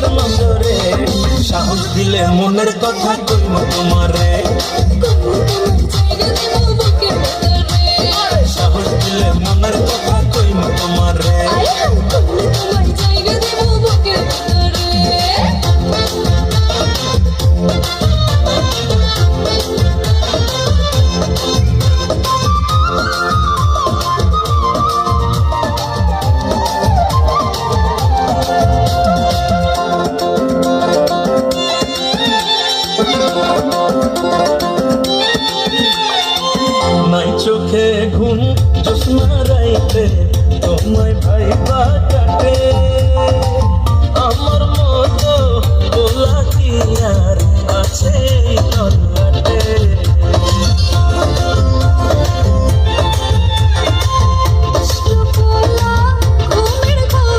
চোখের নজরে সাহস দিলে মনের কথা কইব তোমারে সাহস দিলে মনের কথা কইব তোমারে